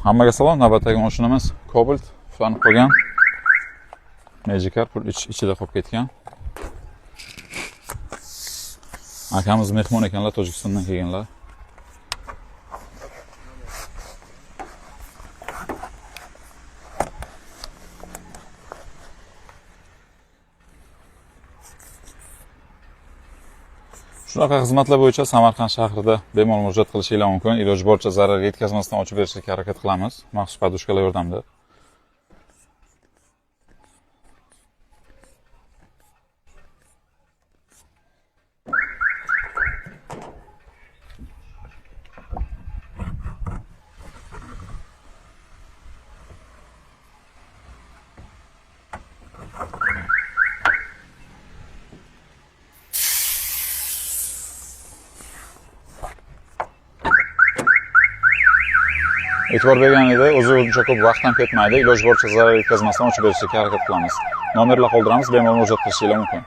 Hammaga salom. Navbatdagi mashinamiz Cobalt ushlanib qolgan. Magicar pul ichida qolib ketgan. Akamiz mehmon ekanlar, Tojikistondan kelganlar. Shunaqa xizmatlar bo'yicha Samarqand shahrida bemalol murojaat qilishingiz mumkin. Iloji boricha zarar yetkazmasdan ochib berishga harakat qilamiz maxsus podushkalar yordamida. E'tibor berganingizda o'zi uncha ko'p vaqtdan ketmaydi. Iloji boricha zarar yetkazmasdan ochib berishga harakat qilamiz. Nomerlar qoldiramiz, bemalol murojaat qilishingiz mumkin.